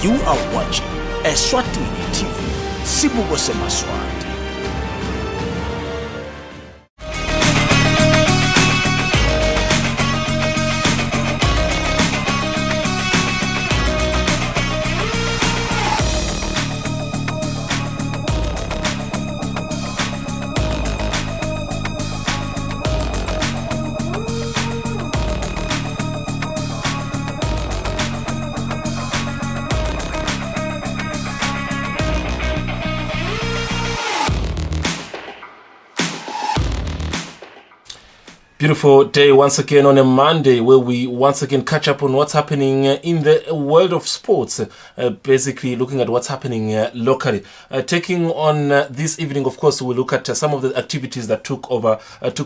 You are watching Eswatini TV, Sibuko Semaswati. Beautiful day once again on a Monday where we once again catch up on what's happening in the world of sports, basically looking at what's happening locally. Taking on this evening, of course, we'll look at some of the activities that took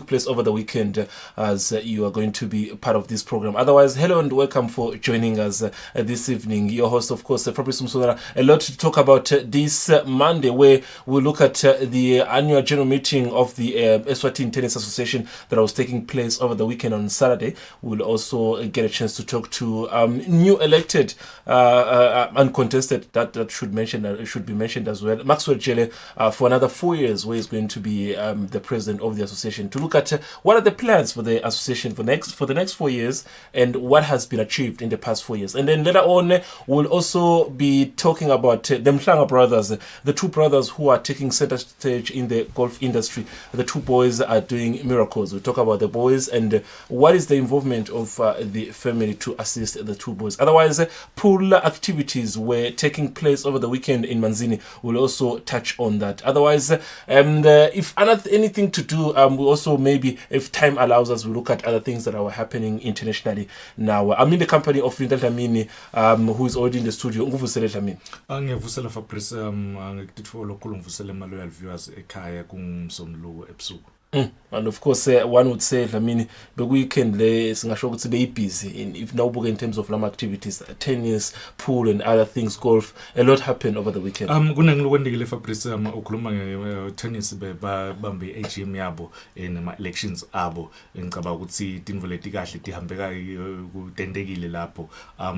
place over the weekend as you are going to be part of this program. Otherwise, hello and welcome for joining us this evening. Your host, of course, Fabrice Musonara. A lot to talk about this Monday where we'll look at the annual general meeting of the Eswatini Tennis Association that was taking place over the weekend on Saturday. We'll also get a chance to talk to new elected uncontested that should be mentioned as well, Maxwell Jele, for another 4 years, where he's going to be the president of the association, to look at what are the plans for the association for the next 4 years and what has been achieved in the past 4 years. And then later on, we'll also be talking about the Mhlanga brothers, the two brothers who are taking center stage in the golf industry. The two boys are doing miracles. We'll talk about the boys and what is the involvement of the family to assist the two boys. Otherwise, pool activities were taking place over the weekend in Manzini. We'll also touch on that. Otherwise, if anything to do, we also, maybe if time allows us, we'll look at other things that are happening internationally. Now, I'm in the company of Linda Dlamini, who is already in the studio. Ngivusele Dlamini. Ngivusela Fabrice, ngikutfollow ngivusele maloyal viewers ekhaya kumsomluko ebusuku. And of course, one would say, I mean, the weekend singasho ukuthi be busy if now in terms of activities, tennis, pool and other things, golf, a lot happened over the weekend. Kunengilokwendekile Fabrice, ukhuluma nge-tennis bambe AGM yabo nema-elections abo. Ngicabanga ukuthi tinvo leti kahle tihambeka kutendekile lapho.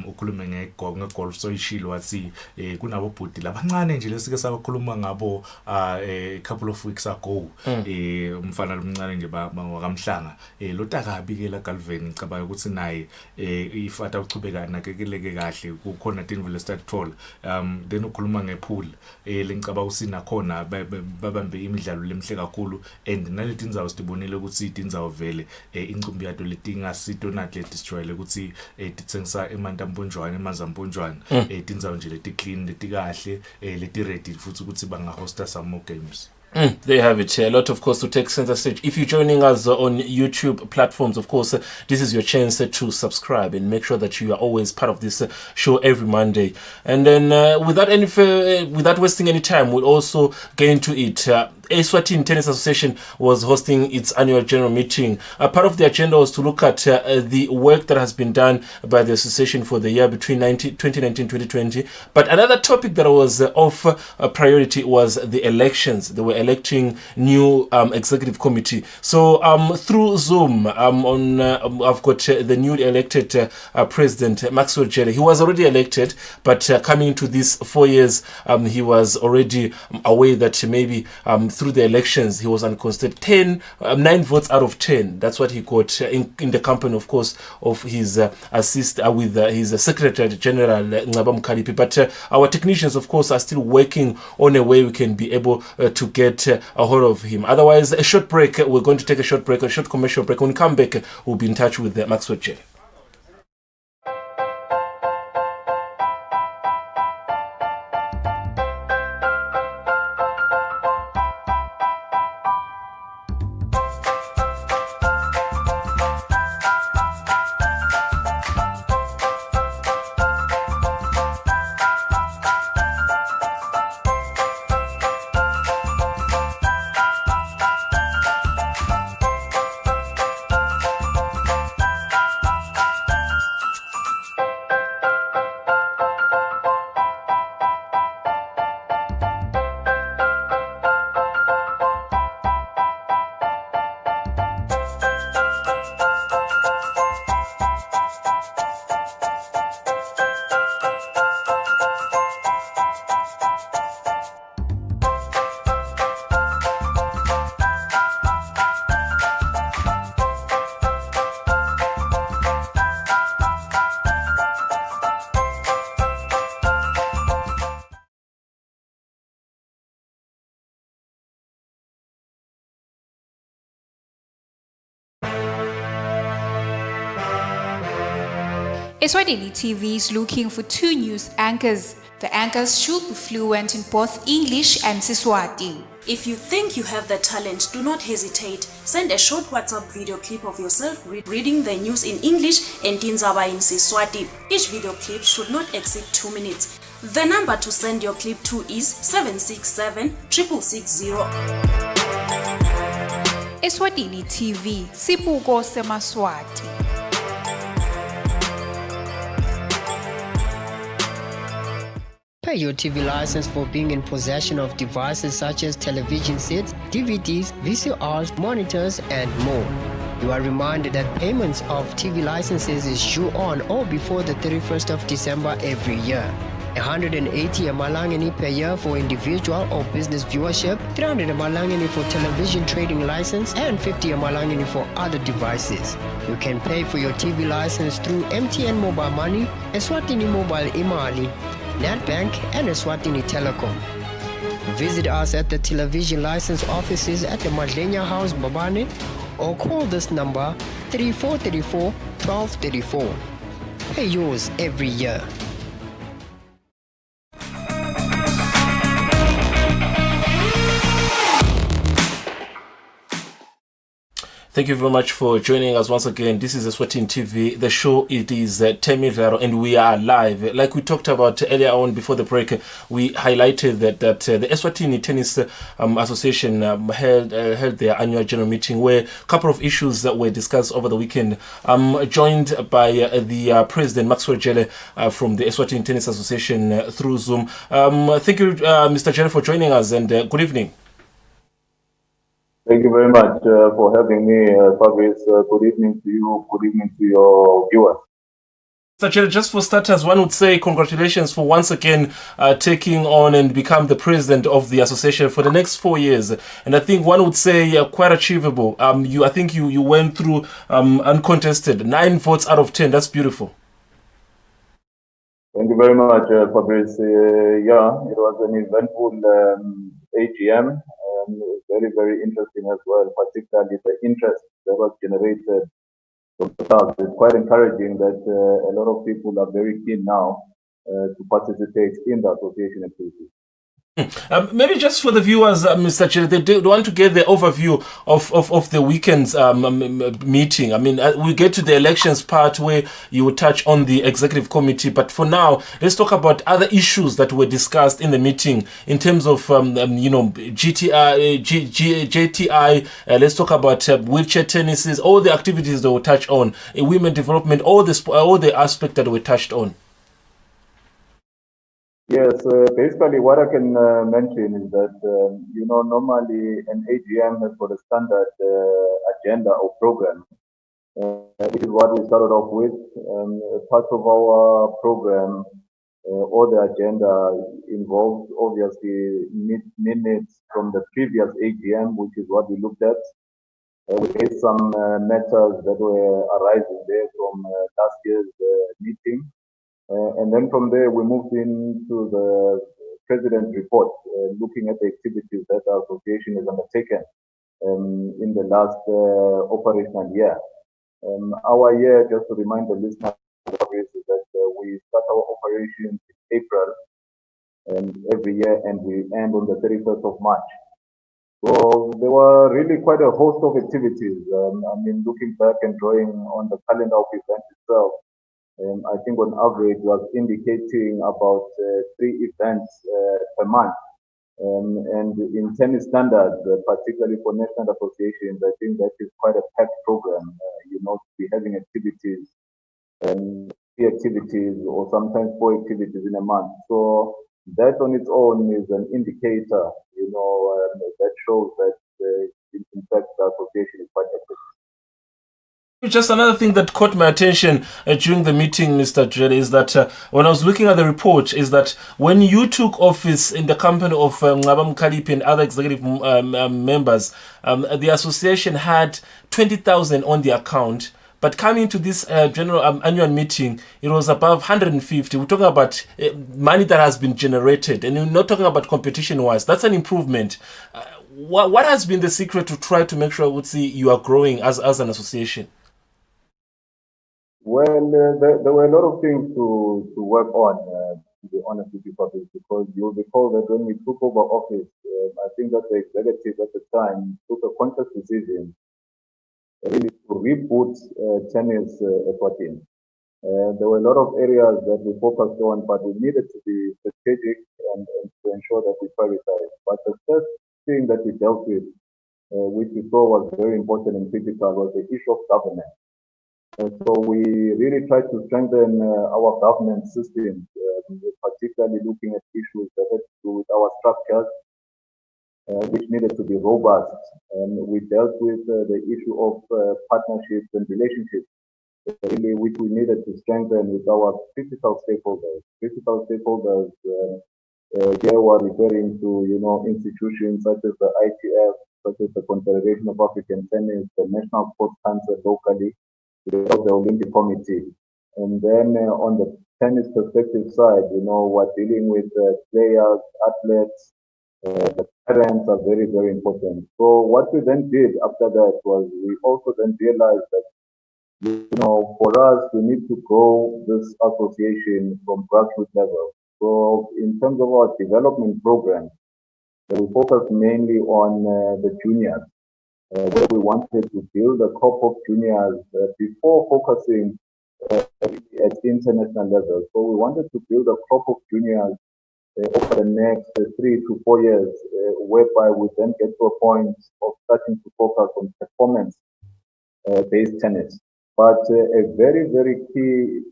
Ukhulume ngegolf soyishilo wathi kunabo bhuti labancane nje lesike sabakhuluma ngabo a couple of weeks ago. Umfana lomncane nje wakamhlanga lotakabi ke la Galvin ngicabanga ukuthi naye ifata uchubeka nakekeleke kahle kukhona tinvu le start toll. Then ukhuluma ngepool lengicabanga usina khona babambe imidlalo lemhle kakhulu and naleti indzawo sitibonile ukuthi idindzawo vele incumbi yato letingasito natle destroyele ukuthi titsengisa emantamponjwana emazamponjwana tindzawo nje leti clean leti kahle leti ready futhi ukuthi banga hosta some more games. There you have it. A lot, of course, to take center stage. If you're joining us on YouTube platforms, of course, this is your chance to subscribe and make sure that you are always part of this show every Monday. And then, without wasting any time, we'll also get into it. Eswatini Tennis Association was hosting its annual general meeting. Part of the agenda was to look at the work that has been done by the association for the year between 2019-2020. But another topic that was of priority was the elections. They were electing new executive committee. So through Zoom, I've got the newly elected president, Maxwell Jele. He was already elected, but coming into these 4 years, he was already aware that maybe through the elections he was uncontested. 9 votes out of 10. That's what he got in the company, of course, of his with his Secretary General Ngaba Mkhalipi. But our technicians, of course, are still working on a way we can be able to get a hold of him. Otherwise, a short break. We're going to take a short commercial break. When we come back, we'll be in touch with Maxwell Jele. Eswatini TV is looking for 2 news anchors. The anchors should be fluent in both English and Siswati. If you think you have the talent, do not hesitate. Send a short WhatsApp video clip of yourself reading the news in English and Tinzaba in Siswati. Each video clip should not exceed 2 minutes. The number to send your clip to is 767 660. Eswatini TV, Sibuko Semaswati. Pay your TV license for being in possession of devices such as television sets, DVDs, VCRs, monitors, and more. You are reminded that payments of TV licenses is due on or before the 31st of December every year. 180 Amalangani per year for individual or business viewership, 300 Amalangani for television trading license, and 50 Amalangani for other devices. You can pay for your TV license through MTN Mobile Money, Eswatini Mobile Imali, NetBank, and Eswatini Telecom. Visit us at the television license offices at the Madlenya House, Babane, or call this number 3434 1234. Pay yours every year. Thank you very much for joining us once again. This is Eswatini TV. The show, it is Temidlalo, and we are live. Like we talked about earlier on before the break, we highlighted that the Eswatini Tennis Association held their annual general meeting where a couple of issues that were discussed over the weekend. I'm joined by the President, Maxwell Jele, from the Eswatini Tennis Association through Zoom. Thank you, Mr. Jele, for joining us, and good evening. Thank you very much for having me, Fabrice. Good evening to you. Good evening to your viewers. Mr. Just for starters, one would say congratulations for once again taking on and become the president of the association for the next 4 years. And I think one would say quite achievable. I think you went through uncontested, 9 votes out of 10. That's beautiful. Thank you very much, Fabrice. Yeah, it was an eventful AGM. Very, very interesting as well, particularly the interest that was generated from the staff. It's quite encouraging that a lot of people are very keen now to participate in the association activities. Maybe just for the viewers, Mr. Chair, they want to get the overview of the weekend's meeting. I mean, we get to the elections part where you will touch on the executive committee, but for now, let's talk about other issues that were discussed in the meeting in terms of, JTI. Let's talk about wheelchair tennises, all the activities that were touched on, women development, all the aspects that were touched on. Yes, basically what I can mention is that, normally an AGM has got a standard agenda or program. This is what we started off with. Part of our program or the agenda involves obviously minutes from the previous AGM, which is what we looked at. We had some matters that were arising there from last year's meeting. And then from there, we moved into the President's report, looking at the activities that our association has undertaken in the last operational year. Our year, just to remind the listeners, is that we start our operations in April every year, and we end on the 31st of March. So there were really quite a host of activities. Looking back and drawing on the calendar of events itself, I think on average was indicating about 3 events per month. And in tennis standards, particularly for national associations, I think that is quite a packed program, to be having activities, 3 activities or sometimes 4 activities in a month. So that on its own is an indicator, that shows that in fact the association is quite active. Just another thing that caught my attention during the meeting, Mr. Jele, is that when I was looking at the report, is that when you took office in the company of Ngabam Kalipi and other executive members, the association had 20,000 on the account. But coming to this general annual meeting, it was above 150. We're talking about money that has been generated, and we're not talking about competition-wise. That's an improvement. What has been the secret to try to make sure you are growing as an association? Well, there were a lot of things to work on, to be honest with you, Fabrice, because you'll recall that when we took over office, I think that the executive at the time took a conscious decision really to reboot tennis Eswatini. There were a lot of areas that we focused on, but we needed to be strategic and to ensure that we prioritize. But the first thing that we dealt with, which we saw was very important and critical, was the issue of governance. So we really tried to strengthen our governance systems, particularly looking at issues that had to do with our structures, which needed to be robust. And we dealt with the issue of partnerships and relationships, really, which we needed to strengthen with our critical stakeholders. Critical stakeholders here we're referring to, institutions such as the ITF, such as the Confederation of African Tennis, the National Sports Council locally, the Olympic Committee. And then on the tennis perspective side, we're dealing with players, athletes, the parents are very, very important. So what we then did after that was we also then realized that, for us, we need to grow this association from grassroots level. So in terms of our development program, we focus mainly on the juniors, where we wanted to build a crop of juniors before focusing at international level. So we wanted to build a crop of juniors over the next 3 to 4 years, whereby we then get to a point of starting to focus on performance-based tennis. But a very, very key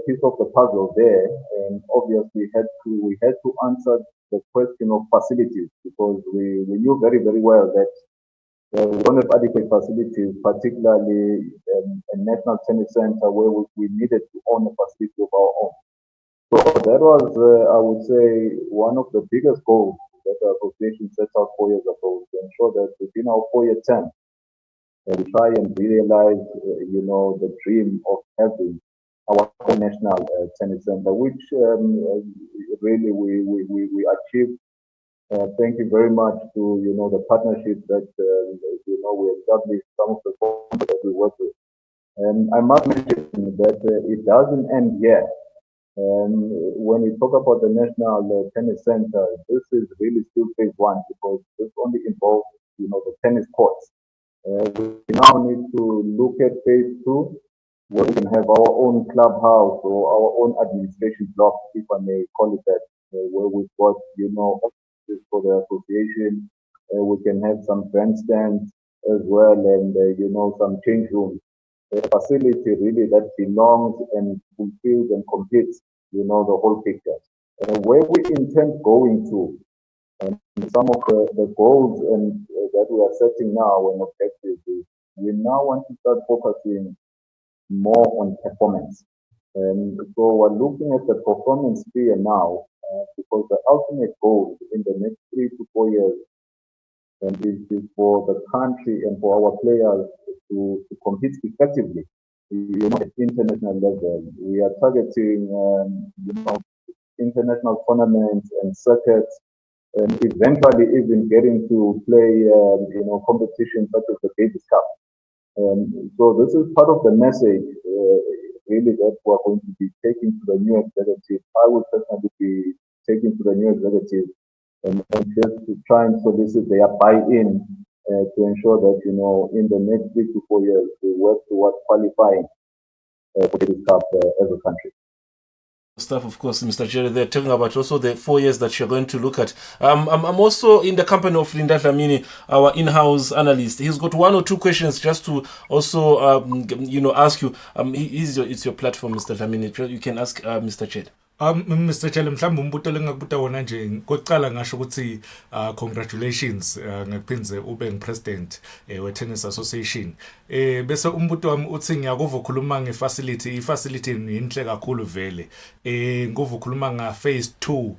piece of the puzzle there, and obviously we had to answer the question of facilities, because we knew very, very well that we don't have adequate facilities, particularly a national tennis center where we needed to own a facility of our own. So that was, I would say, one of the biggest goals that the association set out 4 years ago, to ensure that within our 4-year term, we try and realize, the dream of having our own national tennis center, which really we achieved. Thank you very much to the partnership that we established, some of the companies that we work with. And I must mention that it doesn't end here. When we talk about the National Tennis Center, this is really still phase 1, because this only involves the tennis courts. We now need to look at phase 2, where we can have our own clubhouse or our own administration block, if I may call it that, where we've got offices for the association. We can have some grandstands as well, and some change rooms. A facility really that belongs and fulfills and completes the whole picture. Where we intend going to, and some of the goals and that we are setting now and objectives is we now want to start focusing more on performance. And so we're looking at the performance sphere now, because the ultimate goal in the next 3 to 4 years is for the country and for our players to compete effectively, at international level. We are targeting, international tournaments and circuits, and eventually even getting to play, competitions such as the Davis Cup. So this is part of the message, really, that we're going to be taking to the new executive. I will personally be taking to the new executive and just to try and solicit their buy-in to ensure that, in the next 3 to 4 years, we work towards qualifying for this cup as a country. Stuff, of course, Mr. Jerry, they're talking about also the 4 years that you're going to look at. I'm also in the company of Linda Dlamini, our in-house analyst. He's got 1 or 2 questions just to also, ask you. It's your platform, Mr. Dlamini. You can ask Mr. Ched. Mr. Chele, mhlawumbe umbuto lengakubuta wona nje kokuqala ngasho ukuthi congratulations ngakuphinze ube ngipresident we-Tennis Association. Bese umbuto wami uthi ngiyakuva ukhuluma ngefacility, i-facility yinhle kakhulu vele. Nguva ukhuluma nga phase 2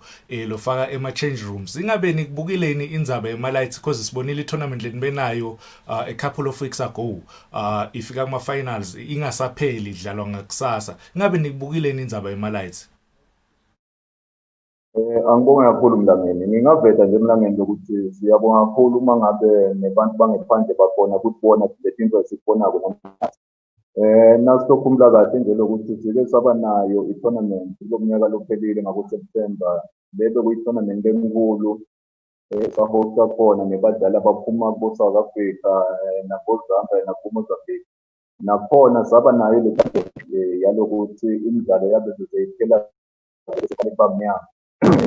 lofaka ema-change rooms. Ingabe nikubukileni indzaba yema-lights, because sibonile i-tournament lenibe nayo a couple of weeks ago, ifika kuma-finals, ingasapheli idlalwa ngakusasa. Ingabe nikubukileni indzaba yema-lights? Angibonge kakhulu Mlangeni. Ngingaveta nje Mlangeni ukuthi siyabonga kakhulu uma ngabe nebantu bangephandle bakhona ukuthi bona le zinto esibonako namuhla. Nasokhumbula kahle nje lokuthi sike saba nayo i-tournament kulomnyaka lophelile ngaku-September. Bebe kuyi-tournament enkulu sahosta khona nebadlali abaphuma ko-South Africa nako-Zambia nako-Mozambique. Nakhona saba nayo le yalokuthi imidlalo yabe seyiphela bamnyama.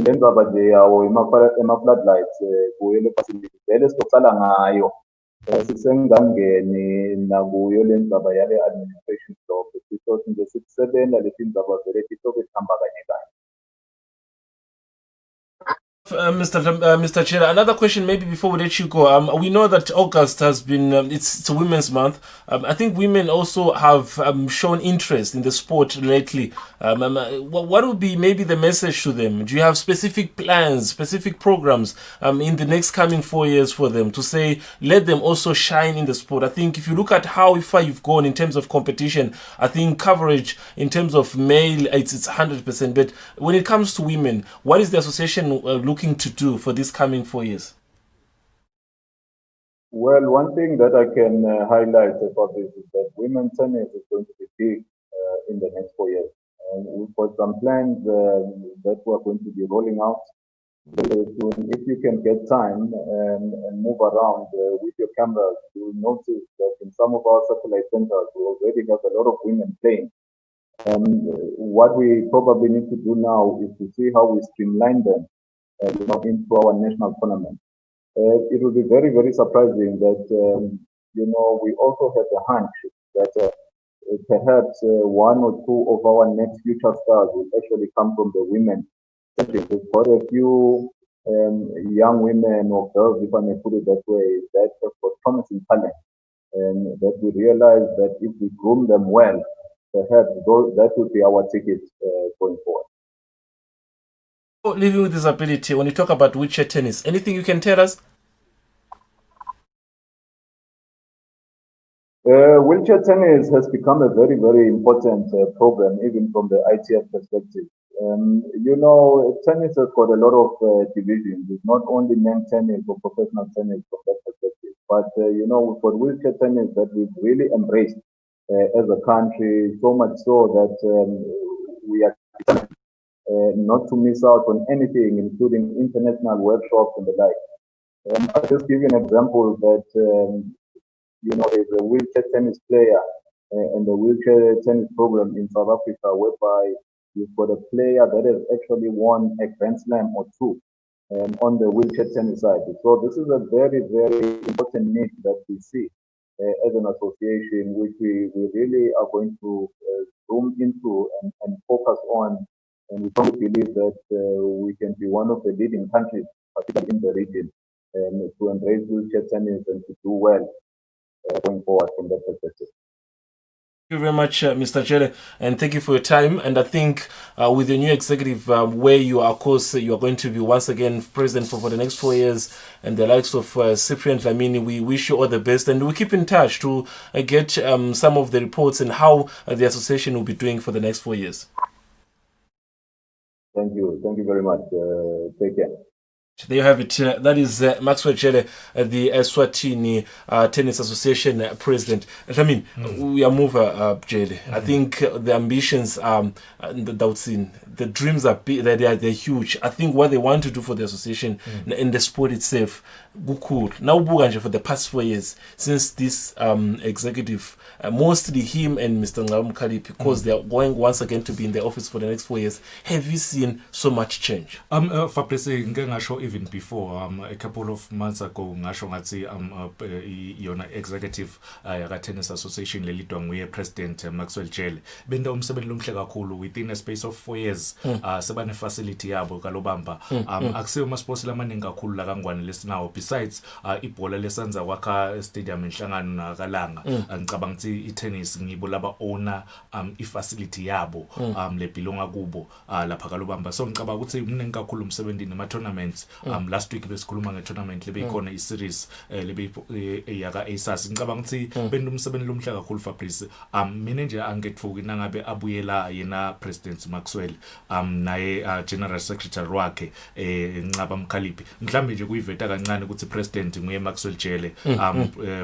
Le ndzaba nje yawo ema-floodlights kuyo le facility vele sizoqala ngayo. Sisengangeni nakuyo le ndzaba yale administration block sisothi nje sikusebenta lezi ndzaba vele sisoke sihamba kanye kanye. Mr. Chair, another question maybe before we let you go. We know that August has been, it's a Women's Month. I think women also have shown interest in the sport lately. What would be maybe the message to them? Do you have specific plans, specific programs in the next coming 4 years for them to say, let them also shine in the sport? I think if you look at how far you've gone in terms of competition, I think coverage in terms of male, it's 100%. But when it comes to women, what is the association looking to do for these coming 4 years? Well, one thing that I can highlight about this is that women's tennis is going to be big in the next 4 years. We've got some plans that we're going to be rolling out. If you can get time and move around with your cameras, you will notice that in some of our satellite centers, we already have a lot of women playing. What we probably need to do now is to see how we streamline them into our national tournament. It will be very, very surprising that, we also have a hunch that perhaps one or two of our next future stars will actually come from the women. We've got a few young women or girls, if I may put it that way, that have got promising talent. And that we realize that if we groom them well, perhaps that would be our ticket going forward. Living with disability, when you talk about wheelchair tennis, anything you can tell us? Wheelchair tennis has become a very, very important program, even from the ITF perspective. Tennis has got a lot of divisions. It's not only men's tennis or professional tennis from that perspective, but we've got wheelchair tennis that we've really embraced as a country, so much so that we are not to miss out on anything, including international workshops and the like. I'll just give you an example that, there's a wheelchair tennis player and the wheelchair tennis program in South Africa, whereby you've got a player that has actually won a Grand Slam or two on the wheelchair tennis side. So this is a very, very important need that we see as an association, which we really are going to zoom into and focus on. And we strongly believe that we can be one of the leading countries, particularly in the region, to embrace wheelchair tennis and to do well going forward from that perspective. Thank you very much, Mr. Jele, and thank you for your time. And I think with the new executive, where you are, of course, you are going to be once again president for the next 4 years, and the likes of Cyprian Dlamini, we wish you all the best, and we keep in touch to get some of the reports and how the association will be doing for the next 4 years. Thank you. Thank you very much. Take care. There you have it. That is Maxwell Jele, the Eswatini Tennis Association president. I mean, we are mover, Jele. I think the ambitions are, the dreams are big, they're huge. I think what they want to do for the association and the sport itself, cool. Now, for the past 4 years, since this executive, mostly him and Mr. Ngam, because they are going once again to be in the office for the next 4 years, have you seen so much change? Even before a couple of months ago ngasho ngathi yona executive yaka Tennis Association lelidwa nguye President Maxwell Jele benda umsebenzi lomhle kakhulu within a space of 4 years sebane facility yabo kalobamba akusiyo ama sports lamaningi kakhulu la kangwane lesinawo besides ibhola lesanza kwakha stadium enhlangano nakalanga ngicabanga ukuthi i-tennis ngibo laba owner i-facility yabo le belonga kubo lapha kalobamba so ngicabanga ukuthi umningi kakhulu umsebenzi nama tournaments last week besikhuluma nge-tournament lebeyikhona i-series yaka ASAS ngicabanga ukuthi benumsebenzi lomhla kakhulu Fabrice mina nje angekutfuki nangabe abuyela yena President Maxwell naye General Secretary wakhe Ncaba Mkhaliphi mhlambe nje kuyiveta kancane ukuthi President nguye Maxwell Jele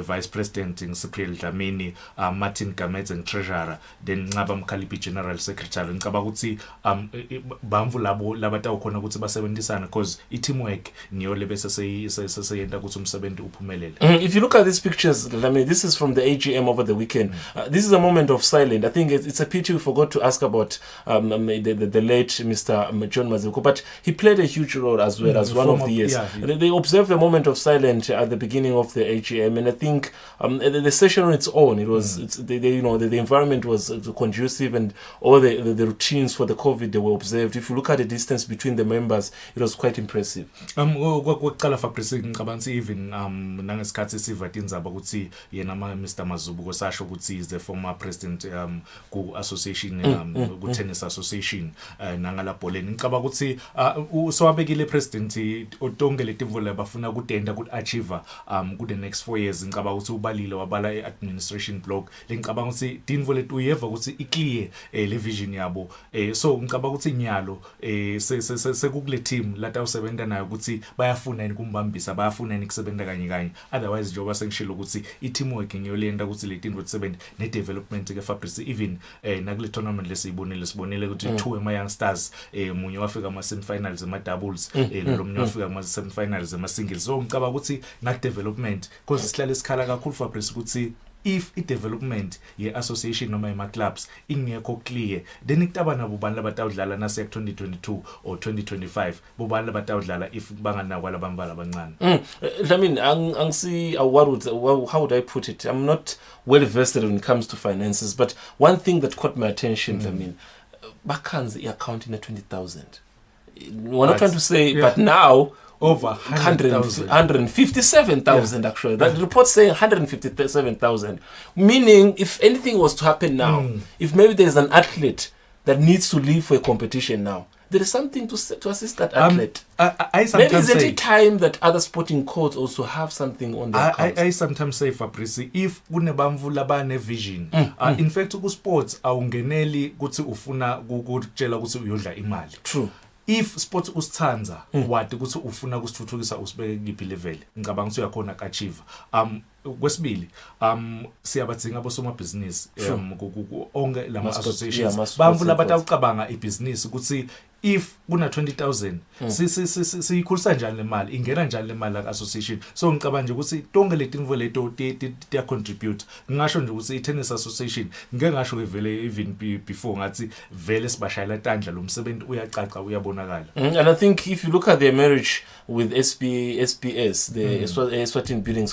Vice President Cyprian Dlamini Martin Gamez and Treasurer then Ncaba Mkhaliphi General Secretary ngicabanga ukuthi bamvu labo labathawu khona ukuthi basebenzisana because i-teamwork niyo lebese seyenta ukuthi umsebenzi uphumelele. If you look at these pictures, I mean, this is from the AGM over the weekend. This is a moment of silence. I think it's a pity we forgot to ask about the late Mr. John Maziko, but he played a huge role as well as one of the years. They observed the moment of silence at the beginning of the AGM, and I think the session on its own, it was the environment was conducive, and all the routines for the COVID they were observed. If you look at the distance between the members, it was quite impressive. Kwaqala Fabrice ngicabanga even nangesikhathi sivathi zaba ukuthi yena Mr. Mazubu kosasho ukuthi is the former president ku association ku tennis association nangala bholeni ngicabanga ukuthi usowabekile president otonke letimvula bafuna kutenda ku achieve ku the next 4 years ngicabanga ukuthi ubalile wabala administration block ngicabanga ukuthi timvula uyeva ukuthi iclear le vision yabo so ngicabanga ukuthi nyalo sekukule team lata usebenza nayo ukuthi bayafuna yini kumbambisa bayafuna yini kusebenza kanye otherwise njengoba sengishilo ukuthi i-teamwork ngiyolenda ukuthi le tinto sebenza ne-development ke Fabrice even nakule tournament lesibonile ukuthi two ema young stars munye wafika ama semi-finals ema doubles lomunye wafika ama semi-finals ema singles so ngicabanga ukuthi na-development because sihlale sikhala kakhulu Fabrice ukuthi if i-development ye-association noma ema-clubs ingekho clear then kutaba nabo bani labatawudlala nase 2022 or 2025 bobani labatawudlala if banganakwa labamvala abancane. I mean, how would I put it? I'm not well versed when it comes to finances, but one thing that caught my attention, I mean, Bakan's account in 20,000. We're not trying to say, but now over 157,000 actually. That report saying 157,000, meaning if anything was to happen now, if maybe there's an athlete that needs to leave for a competition now, there is something to assist that athlete. I sometimes maybe is it say, a time that other sporting codes also have something on their accounts? I sometimes say Fabrice, if kunebamvu labane vision, in fact ku sports awungeneli ukuthi ufuna ukutshela ukuthi uyodla imali. True. If sports usithanza wathi ukuthi ufuna kusithuthukisa usibeke kuphi level ngicabanga ukuthi uyakhona ka achieve kwesibili siyabadzinga abosomabhizinisi onke lama associations bamvu labatawucabanga ibusiness ukuthi if kuna 20,000 siyikhulisa njani le mali ingena njani le mali la association so ngicabanga nje ukuthi tonke letinvo leto tiya contribute ngisho nje ukuthi i-tennis association ngeke ngasho vele even before ngathi vele sibashayela tandla lo msebenzi uyacaca uyabonakala. And I think if you look at their marriage with SPS, the Eswatini Building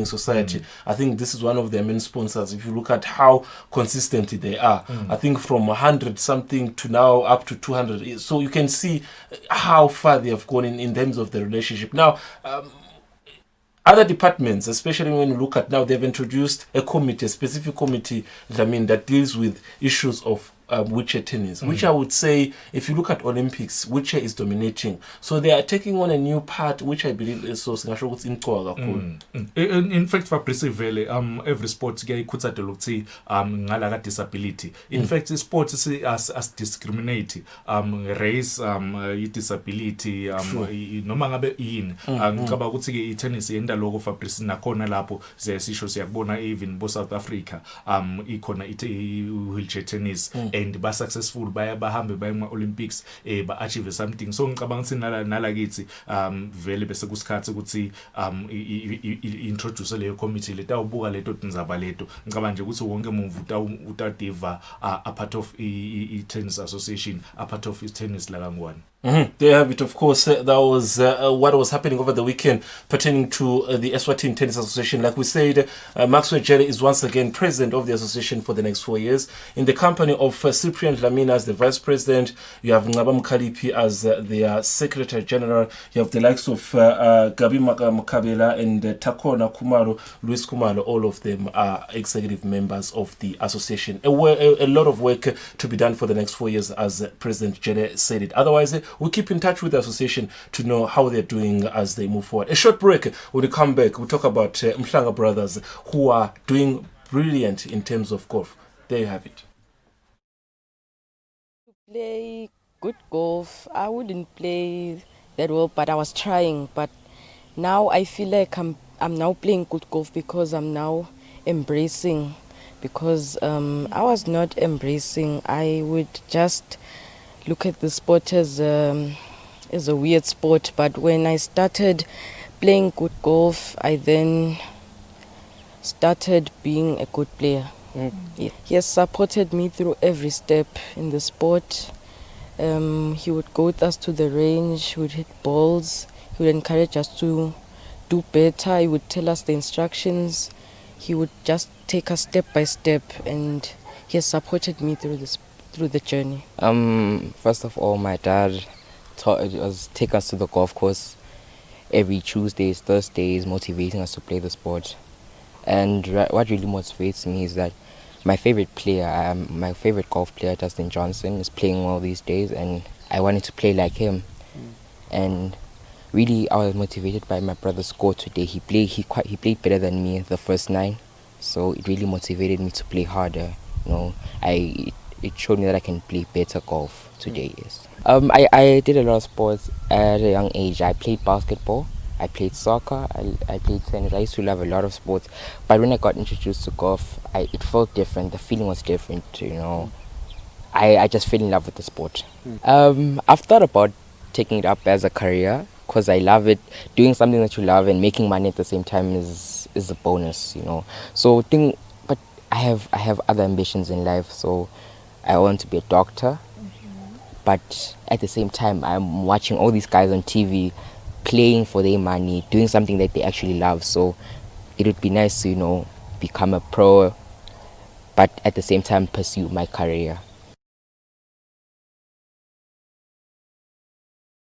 Society, I think this is one of their main sponsors. If you look at how consistent they are, I think from 100 something to now up to 200. So you can see how far they have gone in terms of the relationship. Now, other departments, especially when you look at now, they've introduced a committee, a specific committee, that deals with issues of wheelchair tennis, which I would say, if you look at Olympics, wheelchair is dominating. So they are taking on a new part, which I believe is so in fact, Fabrice vele every sport kuyayikhuthaza ukuthi ngala ka disability. In fact, sport as discriminate race disability noma ngabe yini ngicabanga ukuthi ke i-tennis yenda lokho Fabrice nakhona lapho siyasisho siyakubona even bo South Africa ikhona i-wheelchair tennis and ba successful bahambe baye ema Olympics ba achieve something so ngicabanga ukuthi nala kithi vele bese kusikhathi ukuthi introduce leyo committee letawubuka leto tinzaba leto ngicabanga nje ukuthi wonke umuntu utadiva a part of i-tennis association a part of tennis la kangwane. There you have it, of course. That was what was happening over the weekend pertaining to the Eswatini Tennis Association. Like we said, Maxwell Jere is once again president of the association for the next 4 years. In the company of Cyprian Dlamini as the vice president, you have Ncaba Mkhaliphi as their secretary general. You have the likes of Gabi Makabela and Takona Kumalo, Luis Kumalo. All of them are executive members of the association. A lot of work to be done for the next 4 years, as President Jere said it. Otherwise, we'll keep in touch with the association to know how they're doing as they move forward. A short break. When we come back, we'll talk about Mhlanga brothers who are doing brilliant in terms of golf. There you have it. Play good golf. I wouldn't play that well, but I was trying. But now I feel like I'm now playing good golf because I'm now embracing. Because I was not embracing. I would just look at the sport as a weird sport. But when I started playing good golf, I then started being a good player. He has supported me through every step in the sport. He would go with us to the range, he would hit balls, he would encourage us to do better, he would tell us the instructions, he would just take us step by step, and he has supported me through the journey. First of all, my dad take us to the golf course every Tuesdays, Thursdays, motivating us to play the sport. And what really motivates me is that my favorite player, my favorite golf player, Dustin Johnson, is playing well these days, and I wanted to play like him. And really, I was motivated by my brother's score today. He played better than me the first 9, so it really motivated me to play harder. You know, it showed me that I can play better golf today. Yes. I did a lot of sports at a young age. I played basketball. I played soccer, I played tennis. I used to love a lot of sports, but when I got introduced to golf, it felt different. The feeling was different, you know. I just fell in love with the sport. I've thought about taking it up as a career because I love it. Doing something that you love and making money at the same time is a bonus, you know. But I have other ambitions in life. So I want to be a doctor, but at the same time, I'm watching all these guys on TV playing for their money, doing something that they actually love. So it would be nice to, you know, become a pro, but at the same time pursue my career.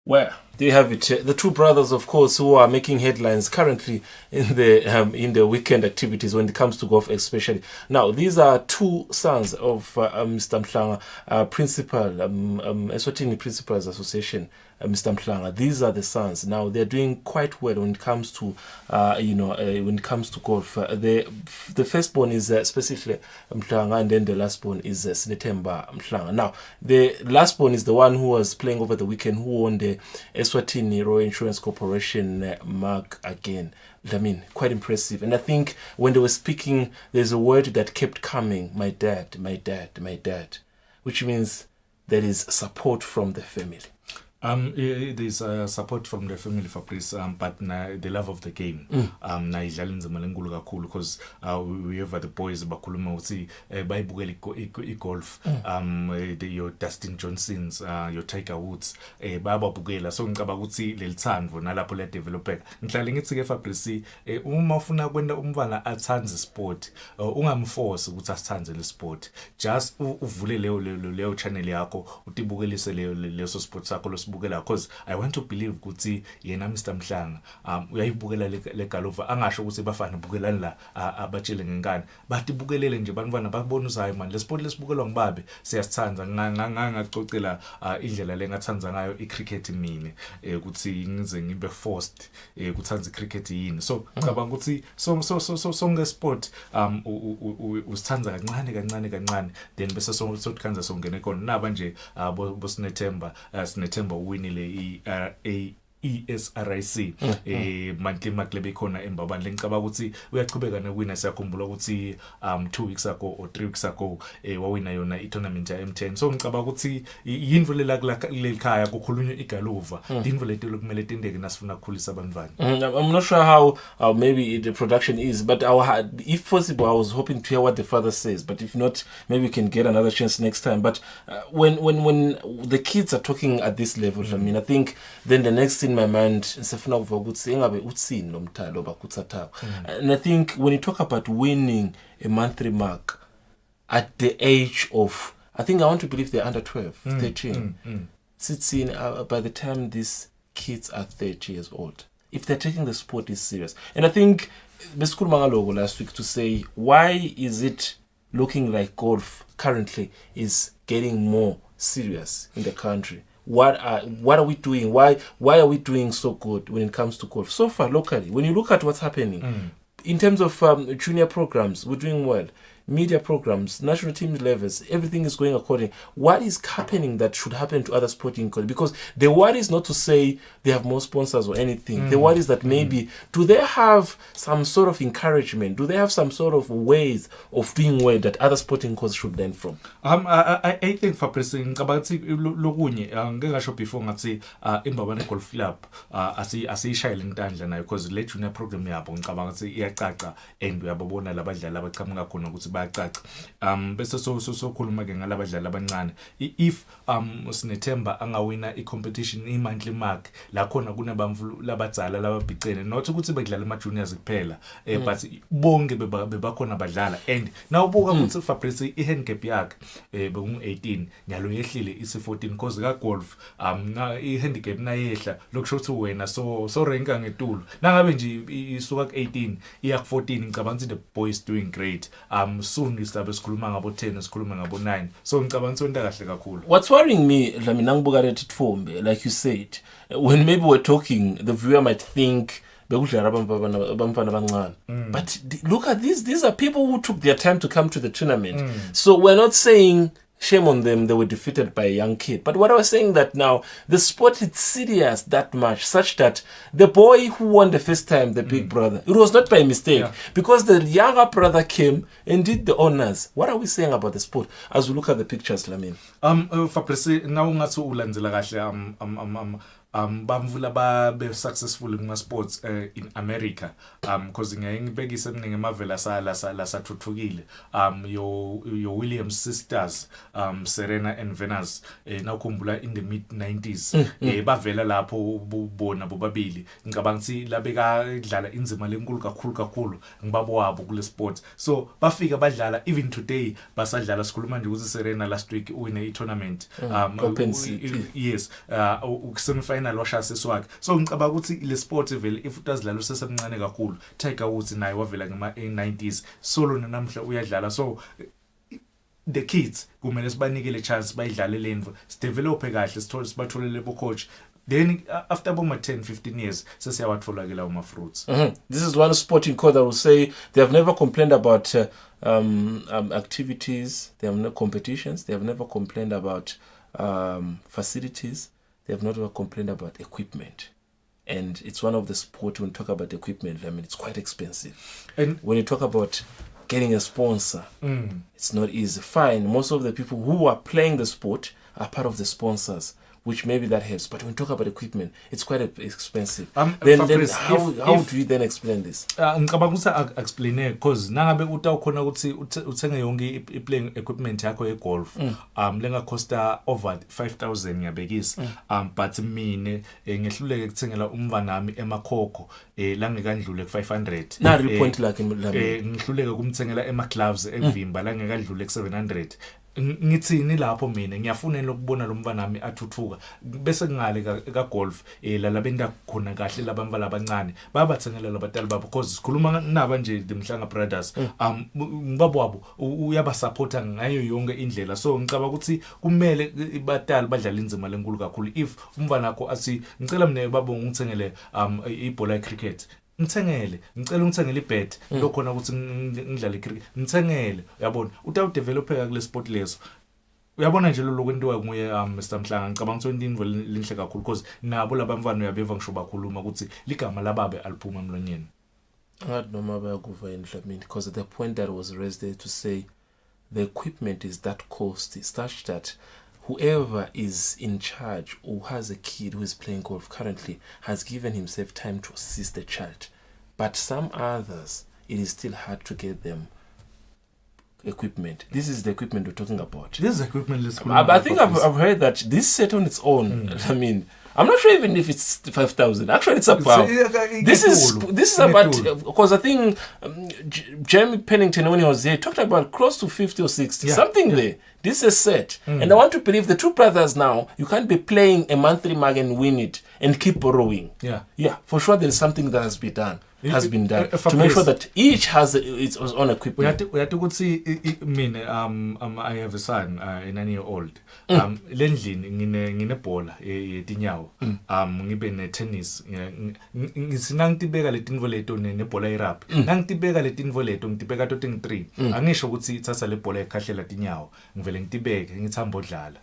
Well, there you have it. The two brothers, of course, who are making headlines currently in the weekend activities when it comes to golf, especially. Now, these are two sons of Mr. Mhlanga, principal, Eswatini Principals Association, Mr. Mhlanga. These are the sons. Now, they're doing quite well when it comes to, when it comes to golf. The firstborn is specifically Mhlanga, and then the lastborn is Sinetemba Mhlanga. Now, the lastborn is the one who was playing over the weekend, who won the Eswatini Royal Insurance Corporation mark again. I mean, quite impressive. And I think when they were speaking, there's a word that kept coming: my dad, my dad, my dad, which means there is support from the family. There's support from the family, Fabrice, but the love of the game. Because we have the boys bakuluma uthi bayibukela golf. Your Dustin Johnsons, your Tiger Woods, baba bukela. So ngicabanga ukuthi lelithando nalapho le developeka. Ngihlale ngithi ke Fabrice, uma ufuna kwenda umntwana athanze sport, ungamforce ukuthi asithande le sport. Just uvule leyo channel yakho, utibukelise leso sport sakho because I want to believe ukuthi yena Mr. Mhlanga uyayibukela le galova, angasho ukuthi bafana bukelani la abatshele ngengane, bathi bukelele nje bantwana bakubona uzayo man le sport lesibukelwa ngibabe siyasithanda. Ngangacocela indlela lengathanza ngayo icricket mini ukuthi ngize ngibe forced ukuthanza icricket yini. So ngicabanga ukuthi sonke sport usithanza kancane then bese sokukhanza songene khona naba nje Sinetemba uwinile ESRIC monthly mark lebekhona embabani. Ngicabanga ukuthi uyachubeka nowina. Siyakhumbula ukuthi 2 weeks ago or 3 weeks ago wawina yona i-tournament ya M10. So ngicabanga ukuthi yindvu lelikhaya kukhulunywa igalova, indvu leti lokumele tindeke nasifuna ukukhulisa abantwana. I'm not sure how maybe the production is, but if possible I was hoping to hear what the father says, but if not, maybe we can get another chance next time. But when the kids are talking at this level, I mean, I think then the next thing in my mind, sifuna ukuva ukuthi engabe utsini lo mthalo bakuthathayo. And I think when you talk about winning a monthly mark at the age of, I think I want to believe they're under 12, 13. Sitting by the time these kids are 30 years old, if they're taking the sport is serious. And I think Beskulu Mangalogo last week to say, why is it looking like golf currently is getting more serious in the country? what are we doing? Why are we doing so good when it comes to golf? So far, locally, when you look at what's happening, in terms of junior programs, we're doing well. Media programs, national team levels, everything is going according. What is happening that should happen to other sporting colleges? Because the worry is not to say they have more sponsors or anything. The worry is that maybe, do they have some sort of encouragement? Do they have some sort of ways of doing well that other sporting colleges should learn from? I think for president ngabathi lokunye ngeke ngasho before ngathi imbabane golf club asiyishayile intandla nayo because le junior program yabo ngicabanga ukuthi iyacaca and uyababona labadlali abaqhamuka khona ukuthi bayacaca bese sokhuluma ke ngalabadlali abancane if sinethemba angawina i-competition i-monthly mark la khona kunabamvu labadzala lababhicene not ukuthi bedlala ama-juniors kuphela but bonke bebakhona badlala and nawubuka ukuthi Fabrice i-handicap yakhe bekungu-18 nyalo yehlile isi-14 because ka-golf i-handicap nayehla lokusho ukuthi wena so ranka ngetulo nangabe nje isuka ku-18 iya ku-14 ngicabanga ukuthi the boy is doing great soon isabe sikhuluma ngabo 10 sikhuluma ngabo 9 so ngicabanga ukuthi wenta kahle kakhulu. What's worrying me Dlamini ngibuka lethi Tfombe, like you said, when maybe we're talking, the viewer might think bekudlala abamfana abancane, but look at these are people who took their time to come to the tournament. So we're not saying shame on them, they were defeated by a young kid. But what I was saying that now, the sport is serious that much, such that the boy who won the first time, the big brother, it was not by mistake, because the younger brother came and did the honors. What are we saying about the sport as we look at the pictures, Dlamini? Fabrice, now ngathi ulandela kahle bamvula babe successful kuma sports in America because ngiyibekisa eminingi emavela la sathuthukile your Williams sisters Serena and Venus nawukhumbula in the mid 90s bavela lapho bona bobabili ngicabanga ukuthi labeka idlala inzima lenkulu kakhulu ngibabo wabo kule sport so bafika badlala even today basadlala sikhuluma nje ukuthi Serena last week win a tournament yes semi-final washase swakhe so ngicabanga ukuthi le sport vele if utazidlala usesemncane kakhulu Tiger Woods naye wavela ngema 90s solo namhla uyadlala so the kids kumele sibanikele chance bayidlale lendvo sidevelope kahle sibathole lebo coach then after about 10-15 years sesiyawathola ke lawo ma fruits. This is one sporting code that will say they have never complained about activities, they have no competitions, they have never complained about facilities, they have not ever complained about equipment. And it's one of the sport when you talk about equipment, I mean, it's quite expensive. And when you talk about getting a sponsor, it's not easy. Fine, most of the people who are playing the sport are part of the sponsors, which maybe that helps. But when you talk about equipment, it's quite expensive. Then how do you then explain this? Ngicabanga ukuthi explain because nangabe utawukhona ukuthi uthenge yonke i-playing equipment yakho ye-golf lenga costa over 5,000 ngiyabekisa but mine ngehluleke kuthengela umvanami emakhokho la ngekandlule ku500 na report like ngihluleke kumthengela ema-gloves evimba la ngekadlule ku700 ngithini lapho mina ngiyafunela ukubona lo mvanami athuthuka bese ngale ka golf la benda khona kahle labamva abancane bayabathengela labatali babo because sikhuluma naba nje Mhlanga Brothers ngibabo wabo uyaba supporta ngayo yonke indlela so ngicaba ukuthi kumele batali badlala inzima lenkulu kakhulu if umvana wakho asi ngicela mina babo ngithengele ibhola cricket ngithengele ngicela ungithengele ibet lokhona ukuthi ngidlale cricket ngithengele uyabona utawudevelopeka kule sport leso uyabona nje lo kwentiwa nguye Mr Mhlanga ngicabanga ukuthi indvo linhle kakhulu because nabo labamfana uyabeva ngisho bakhuluma ukuthi ligama lababe aliphuma emlonyeni noma bayakuva endlamini because the point that was raised there to say the equipment is that costly such that whoever is in charge or has a kid who is playing golf currently has given himself time to assist the child. But some others, it is still hard to get them equipment. This is the equipment we're talking about. This is equipment. I think I've heard that this set on its own. I mean, I'm not sure even if it's 5,000. Actually, it's above. This is about because I think Jeremy Pennington when he was here talked about close to 50 or 60 something there. This is set, and I want to believe the two brothers now. You can't be playing a monthly mag and win it and keep borrowing. Yeah, for sure. There is something that has been done. has been done to make sure that each has its own equipment. Uyathi ukuthi mina I have a son a 9-year-old. Lendlini nginebhola yetinyawo. Ngibe ne tennis. Ngisingitibeka letinvo leto nebhola yerugby. Nangitibeka letinvo leto ngitibeka to 3. Angisho ukuthi thatha le bhola ekhahlela tinyawo. Ngivele ngitibeke ngithamba odlala.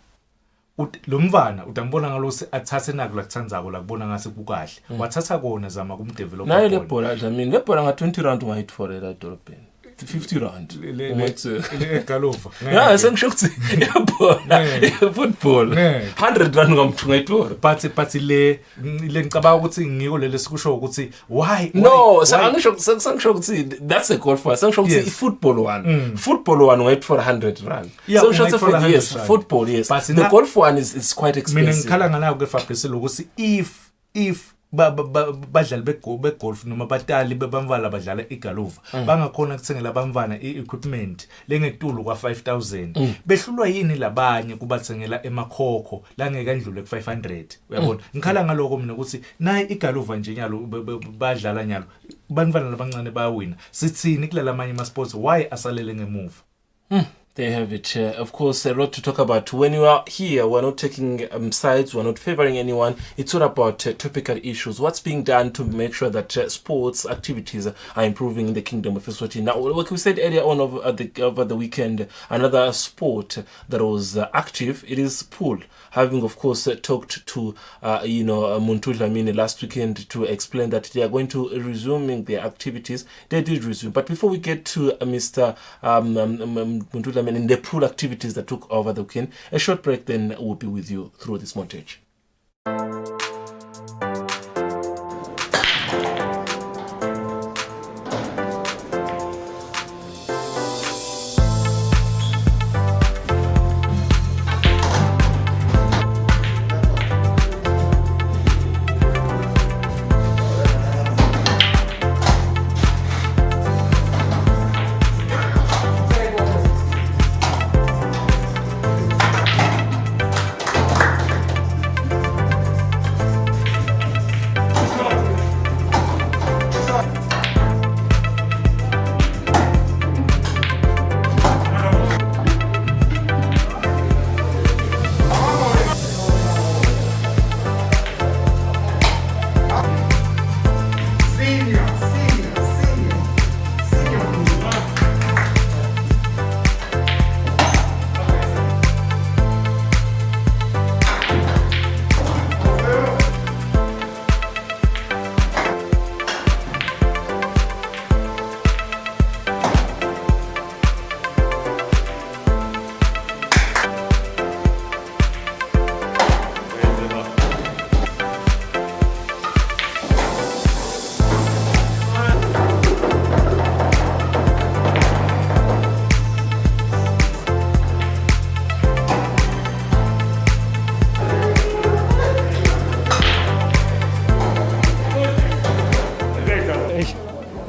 Lo mfana utambona ngalosi athathe naku la kuthandzako la kubona ngase kukahle wathatha kona zama kumdevelop nayo le bhola le bhola nga 20 rand ungayithola la dolobheni 50 rand le galova yeah sengisho ukuthi yabona football 100 rand ngamthu ngayithola but le ngicabanga ukuthi ngiko lele sikusho ukuthi why no sangisho ukuthi that's a goal for sangisho ukuthi football one ungayithola 100 rand so for yes football yes but the golf one is quite expensive mina ngikhala ngalayo ke Fabrice lokuthi if badlali begolf noma batali bebamvala badlala igalova bangakhona kuthengela abamvana i-equipment lengekutulu kwa 5000 behlulwa yini labanye kubathengela emakhokho la ngekandlule ku 500 uyabona ngikhala ngaloko mina ukuthi nayi igalova nje nyalo badlala nyalo banvana labancane bayawina sithini kulala amanye ama sports why asalele ngemuva. There you have it. Of course, a lot to talk about. When you are here, we're not taking sides, we're not favoring anyone. It's all about topical issues. What's being done to make sure that sports activities are improving in the Kingdom of Eswatini. Now, like we said earlier on over the weekend, another sport that was active, it is pool. Having, of course, talked to, Muntu Dlamini last weekend to explain that they are going to resuming their activities. They did resume. But before we get to Mr. Muntu Dlamini, in the pool activities that took over the weekend, a short break, then we'll be with you through this montage.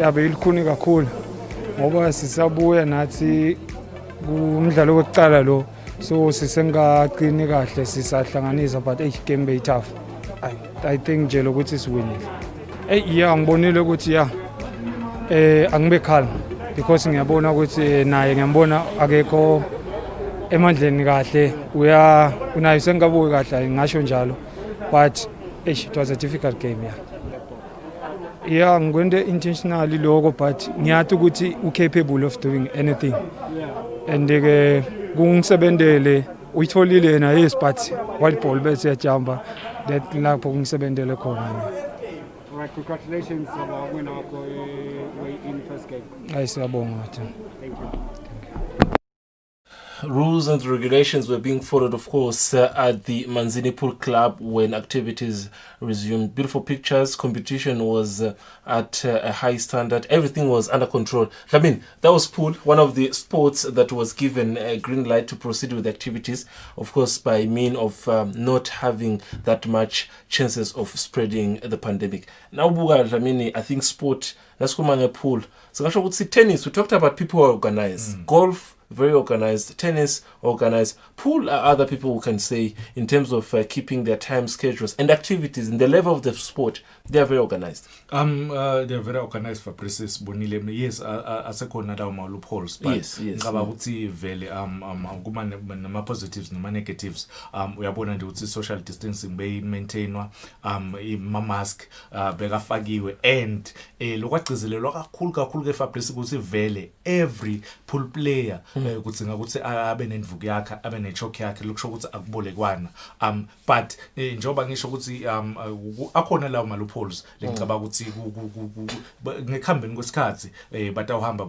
yabe ilikhuni kakhulu ngoba sisabuya nathi kumdlalo wokuqala lo so sisengaqini kahle sisahlanganisa but game be tough. I think nje lokuthi siwinile ngibonile ukuthi angibe calm because ngiyabona ukuthi naye ngiyambona akekho emandleni kahle unayo sengabuye kahle ngisho njalo but it was a difficult game ngwende intentionally lokho but ngiyathi ukuthi capable of doing anything and ke kungisebenzele uyitholile yena yes but white ball bese yajamba that lapho kungisebenzele khona. Alright, congratulations on winning in first game. Siyabonga. Thank you. Rules and regulations were being followed, of course, at the Manzini Pool Club when activities resumed. Beautiful pictures. Competition was at a high standard. Everything was under control. I mean, that was pool, one of the sports that was given a green light to proceed with activities, of course, by mean of not having that much chances of spreading the pandemic. Now, I think sport let's come on pool. So I would say tennis. We talked about people who are organized. Golf, very organized. Tennis, organized. Pool are other people who can say in terms of keeping their time schedules and activities in the level of the sport. They are very organized. They're very organized for process. Bonile, yes, asekhona lawo ma loopholes, but ngicabanga ukuthi vele kuma nama positives nama negatives. Uyabona nje ukuthi social distancing be maintainwa, ma mask bekafakiwe, and lokwagcizelelwa kakhulu ke Fabrice ukuthi vele every pool player kudzinga ukuthi abe nendvuku yakhe, abe nechoke yakhe, lokusho ukuthi akubolekwana. But njengoba ngisho ukuthi akhona lawo ma loopholes lengicabanga ukuthi ngekhambeni kwesikhathi batawuhamba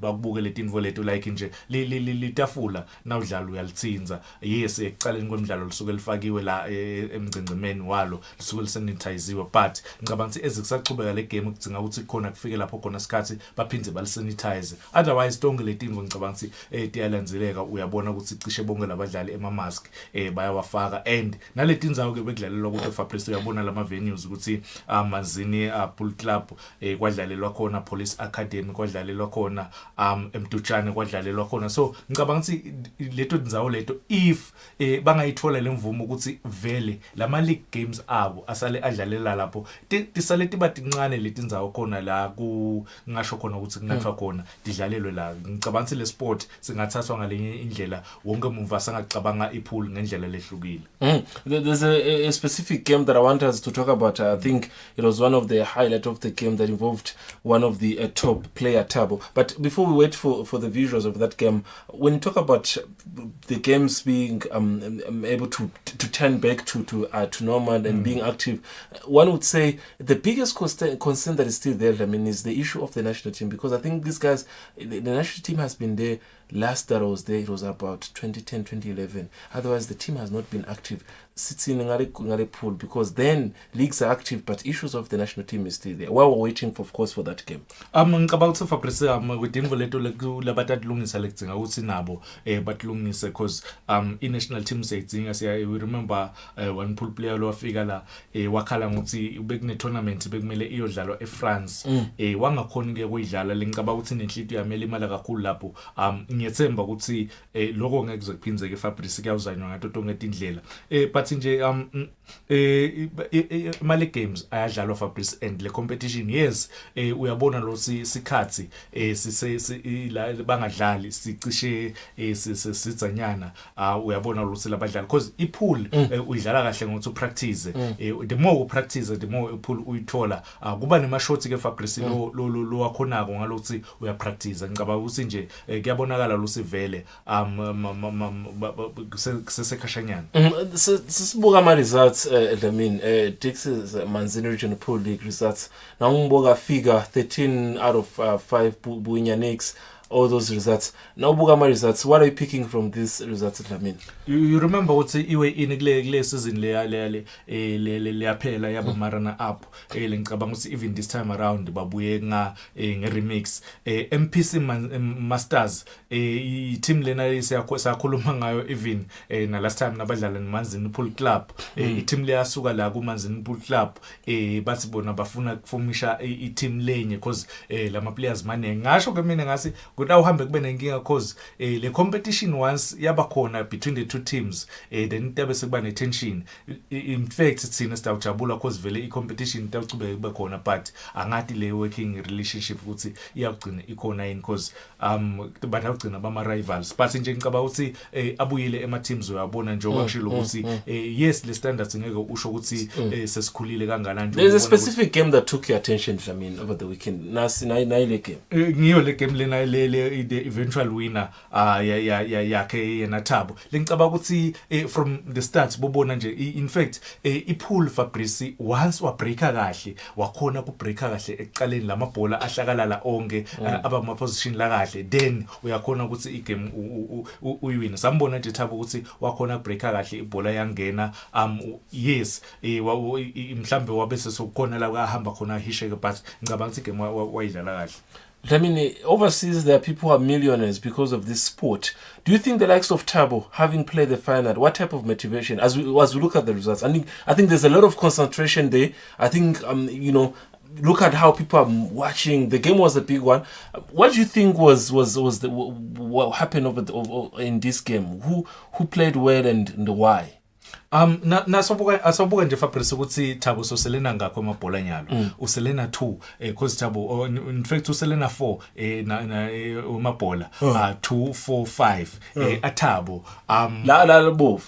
bakubuke letinvo leto like nje litafula nawudlala uyalithinza. Yes, ekucaleni kwemidlalo lisuke lifakiwe la emgcengcemeni walo, lisuke lisanitiziwe, but ngicabanga ukuthi ezikusaqhubeka le game kudzinga ukuthi khona kufike lapho khona isikhathi baphinde balisanitize. Otherwise tonke letinvo ngicabanga ukuthi tiyalandzeleka. Uyabona ukuthi cishe bonke labadlali ema-mask bayawafaka, and naletinzawo ke bekudlalelwa kude Fabrice uyabona lama venues ukuthi Manzini Pool Club kwadlalelwa khona, Police Academy kwadlalelwa khona, eMdutshane kwadlalelwa khona. So ngicabanga ukuthi leto ndzawo leto if bangayithola lemvumo ukuthi vele lama league games abo asale adlalela lapho tisale tiba tincane letindzawo khona la ku ngasho khona ukuthi kunathwa khona didlalelwe la. Ngicabanga ukuthi le sport singathathwa ngalenye indlela, wonke umuntu asangacabanga ipool ngendlela lehlukile. There's a specific game that I want us to talk about. I think it was one of the highlight of the game that involved one of the top player, Tabo. But before we wait for the visuals of that game, when you talk about the games being able to turn back to normal and being active, one would say the biggest concern that is still there, I mean, is the issue of the national team, because I think these guys, the national team has been there. Last that I was there, it was about 2010, 2011. Otherwise, the team has not been active. Sitting in a pool, because then leagues are active, but issues of the national team is still there. While we're waiting, of course, for that game. Ngicabanga ukuthi Fabrice within voleto labatalungisa lekudzinga ukuthi nabo batlungise, because i-national team sayidzinga. We remember one pool player lo wafika la wakhala ngokuthi bekune tournament bekumele iyodlalwa eFrance, wangakhoni ke kuyidlala. Ngicabanga ukuthi nenhlitiyo yamele imali kakhulu lapho. Ngiyethemba ukuthi lokho ngeke kuzophindze ke Fabrice kuyawuzanywa ngato tonke indlela. But nje male games ayadlalwa Fabrice, and le competition, yes, uyabona lo sikhathi bangadlali sicishe sitsanyana. Uyabona lo labadlali, because ipool uyidlala kahle ngokuthi upractice. The more upractice, the more ipool uyithola. Kuba nema shots ke Fabrice lo wakhonako ngalokuthi uyapractice. Ngicabanga ukuthi nje kuyabonakala lo sivele sesekhashanyana. Sisibuka ama-results, I mean, Texas Manzini Regional Pool League results. Now ngibuka figure 13 out of 5 Buinya Knicks. All those results. Now Bugama results. What are you picking from these results, Lamin? You remember what iwe in the season le apela yaba marana up. Ngicabanga ukuthi even this time around babuye nga remix. MPC Masters team lena siyakhuluma ngayo even na last time nabadlala neManzini Pool Club. Team le yasuka la ku Manzini Pool Club bathi bona bafuna ukuformisha team lenye because lama players maningi. Ngasho ke mina ngasi kuda uhambe kube nenkinga cause le competition once yaba khona between the two teams then tabe sekuba ne tension. In fact sithina sitawujabula cause vele I competition tawucubeka kube khona, but angathi le working relationship ukuthi iyagcina ikhona yini cause batawugcina bama rivals. But nje ngicabanga ukuthi abuyile ema teams uyabona njengoba kushilo ukuthi yes le standards ngeke usho ukuthi sesikhulile kangakanani. There's a specific game that took your attention, I mean, over the weekend. Nasi na ile game. Ngiyo le game lena the eventual winner yakhe yena Thabo. Ngicabanga ukuthi from the start bobona nje in fact ipool Fabrice once wa breaker kahle wakhona ku breaker kahle ekuqaleni lamabhola ahlakalala onke aba ma position la kahle, then uyakhona ukuthi igame uyiwina. Sambona nje Thabo ukuthi wakhona breaker kahle ibhola yangena yes mhlambe wabe sesokhona la ahamba khona hisheke, but ngicabanga ukuthi igame wayidlala kahle. I mean, overseas there are people who are millionaires because of this sport. Do you think the likes of Thabo, having played the final, what type of motivation as we look at the results? I think there's a lot of concentration there. I think look at how people are watching. The game was a big one. What do you think was what happened in this game? Who played well and why? Asobuka nje Fabrice ukuthi Thabo soselena ngakho amabhola nyalo uselena 2 because Thabo in fact uselena 4 na amabhola 2 4 5 aThabo la bovu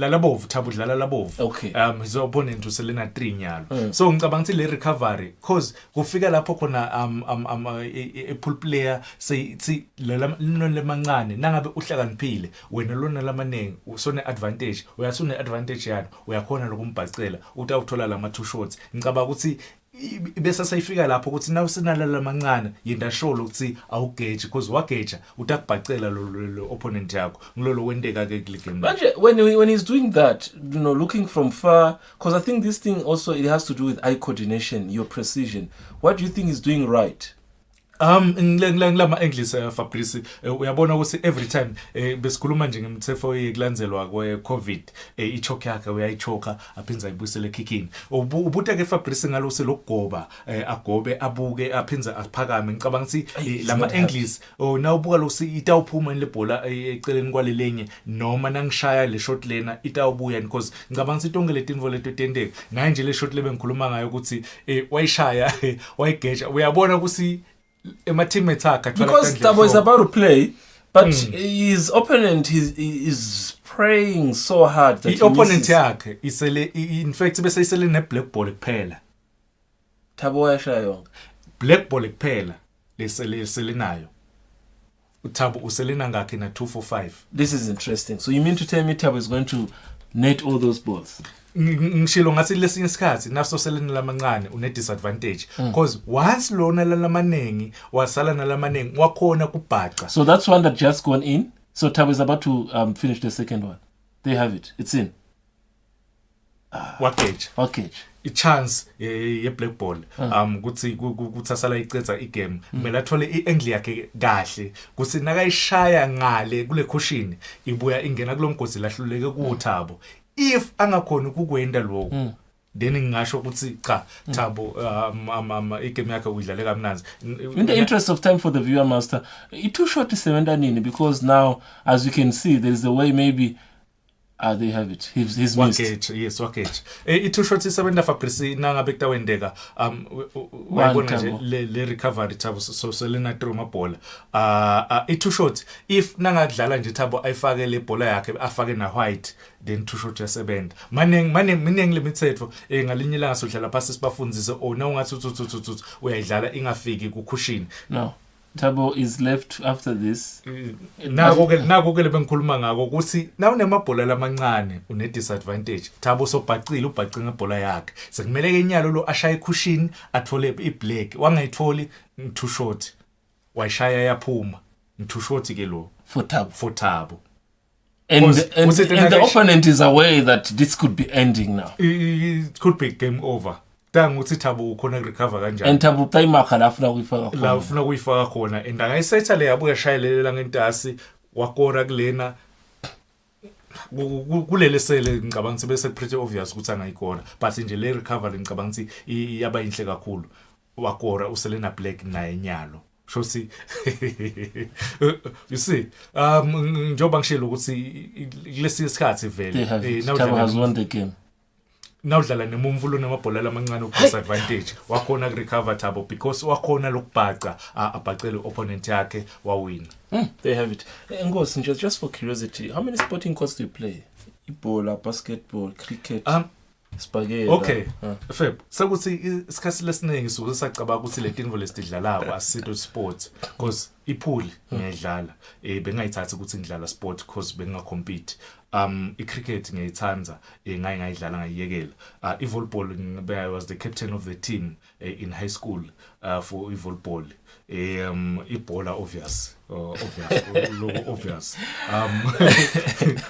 la bovu Thabo dlala la bovu okay his opponent uselena 3 nyalo so ngicabanga ukuthi le recovery cause kufika lapho khona a pool player say lemancane nangabe uhlakaniphile wena lona lamanengi usone advantage uyasune advantage yani uyakhona lokumbhacela uthi awuthola lama 2 shots ngicabanga ukuthi bese sayifika lapho ukuthi nawe sinalala mancane yinda show ukuthi awugeje because wageja utakubhacela lo opponent yakho ngilolo wendeka ke kule game manje when he's doing that looking from far because I think this thing also it has to do with eye coordination, your precision. What do you think he's doing right? Ngilama English Fabrice uyabona ukuthi every time besikhuluma nje ngemthefo yekulandzelwa kwe COVID ichoke yakhe uyayichoka aphinza ibuyisele kickini ubuta ke Fabrice ngalose lokugoba agobe abuke aphinza aphakame ngicabanga ukuthi lama English nawubuka lokusi itawuphuma lebhola eceleni kwalelenye noma nangishaya le shot lena itawubuya because ngicabanga ukuthi tonke letinvo leto tendeka naye nje le shot lebe ngikhuluma ngayo ukuthi wayishaya wayigeja uyabona ukuthi because Thabo is about to play, but his opponent is praying so hard that the opponent yakhe isele in fact bese isele ne black ball kuphela. Thabo wayashaya yonke. Black ball kuphela lesele nayo. uThabo uselena ngakhe na 245. This is interesting. So you mean to tell me Thabo is going to net all those balls? Ngishilo ngathi lesinye isikhathi naso selena lamancane une disadvantage because once lona lamanengi wasala nalamanengi wakhona kubhaca. So that's one that just gone in. So Thabo is about to finish the second one. There you have it. It's in. Okay. I chance ye black ball kuthi kuthasala icetha igame kumele athole iangle yakhe kahle kuthi nakayishaya ngale kule cushion ibuya ingena kulomgozi lahluleke kuThabo. If angakhona ukukwenda lokho then ngingasho ukuthi cha Thabo igame yakhe uyidlale kamnanzi. In the interest of time for the viewer master, it too short isebenza nini because now as you can see there is a way maybe they have it. He's missed. Yes, okay. It too short isebenza Fabrice nangabe kutawendeka wayibona nje le recovery Thabo so selena throw amabhola it too short if nangadlala nje Thabo ayifake le bhola yakhe afake na white then too short yasebenza maningi lemithetho ngalinye la ngasodlala phasi sibafundzise na ungathi uyayidlala ingafiki ku cushion. No. Thabo is left after this. Nako ke lebengikhuluma ngako ukuthi na unemabhola lamancane une disadvantage. Thabo sobhacile ubhace ngebhola yakhe. Sekumele ke inyalo lo ashaya cushion athole iblack. Wangayitholi too short. Wayishaya yaphuma. Too short ke lo for Thabo. And the opponent is aware that this could be ending now. It could be game over. Ukuthi Thabo ukhona recover kanjani and Thabo playmaker la ufuna kuyifaka khona and angayisetha le yabuya shayelela ngentasi wakora kulena kulele sele ngicabanga ukuthi bese pretty obvious ukuthi angayikora but nje le recovery ngicabanga ukuthi yaba inhle kakhulu wakora uselena black naye nyalo so see you see njoba ngishilo ukuthi lesi isikhathi vele Thabo has won the game. Nawudlala nemumvulo namabhola lamancane disadvantage wakhona recover Thabo because wakhona lokubhaca abhacele opponent yakhe wawina. They have it. Ngosi just for curiosity, how many sporting courts do you play? Ibola, basketball, cricket, spaghetti. Okay. Feb sekuthi isikhathi lesiningi suke sacabanga ukuthi le tinvo lesidlalako asito sports because ipool ngiyadlala bengayithatha ukuthi ngidlala sport because bengacompete. I-cricket ngiyayithanda ngayidlala ngayiyekela. I-volleyball I was the captain of the team in high school for i-volleyball. Ibhola obvious.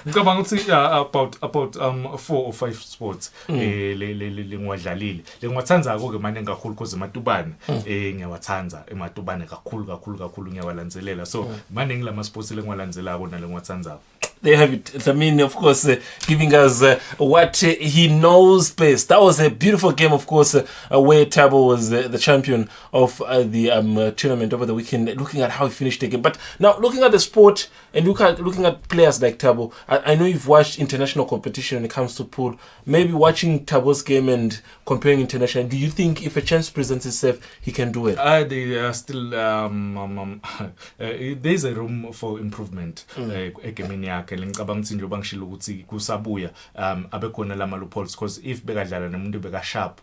Ngicabanga ukuthi about 4 or 5 sports le ngiwadlalile. Le ngiwathandzako ke manje kakhulu because ematubane ngiyawathandza ematubane kakhulu ngiyawalandzelela. So manje ngilama sports le ngiwalandzelako nale ngiwathandzako. There you have it. I mean, of course, giving us what he knows best. That was a beautiful game, of course, where Thabo was the champion of the tournament over the weekend, looking at how he finished the game. But now, looking at the sport and looking at players like Thabo, I know you've watched international competition when it comes to pool. Maybe watching Thabo's game and comparing international, do you think if a chance presents itself, he can do it? They are still there's a room for improvement egemini yakhe lengicabanga ukuthi nje bangishilo ukuthi kusabuya abekhona lama loopholes because if bekadlala nomuntu bekasharp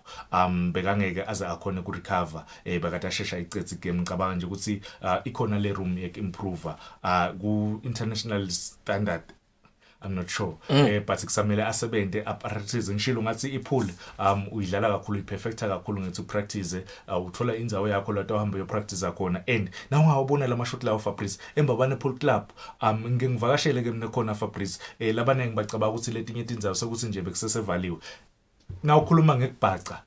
bekangeke aze akhona ku recover bekade ashesha icethe game ngicabanga nje ukuthi ikhona le room yek improve ku international standard. I'm not sure but kusamele asebenze practice ngishilo ngathi ipool uyidlala kakhulu iperfecta kakhulu ngethi practice uthola indzawo yakho la uhamba yo practice akona and nawe ungawubona lama shot lawo Fabrice embabane pool club ngeke ngivakashele ke mina khona Fabrice labane ngibacabanga ukuthi letinye indzawo sokuthi nje bekusesevaliwe na ukhuluma ngekubhaca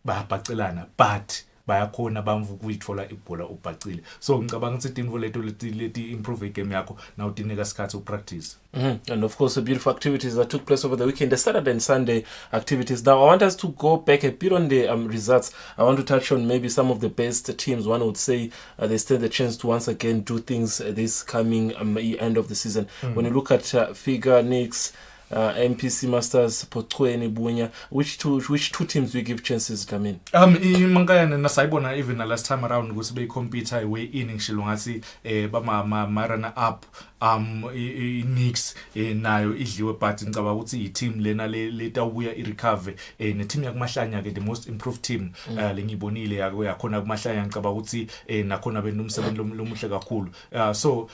bayabhacelana but bayakhona bamvu ukuyithola ibhola ubhacile so ngicabanga ukuthi tinvo leti improve igame yakho na udinika isikhathi upractice. And of course, the beautiful activities that took place over the weekend, the Saturday and Sunday activities. Now, I want us to go back a bit on the results. I want to touch on maybe some of the best teams. One would say they stand the chance to once again do things this coming end of the season. When you look at Figa, Knicks, MPC Masters, Potweni, Bunya, which two teams do you give chances to come in? Mangayana nasayibona even the last time around ukuthi be compete way in ngishilo ngathi ba runner up Knicks nayo idliwe but ngicabanga ukuthi i team lena letawuya I recover ne team yakumahlanya ke the most improved team lengibonile yakhona kumahlanya ngicabanga ukuthi nakhona benumsebenzi lomuhle kakhulu so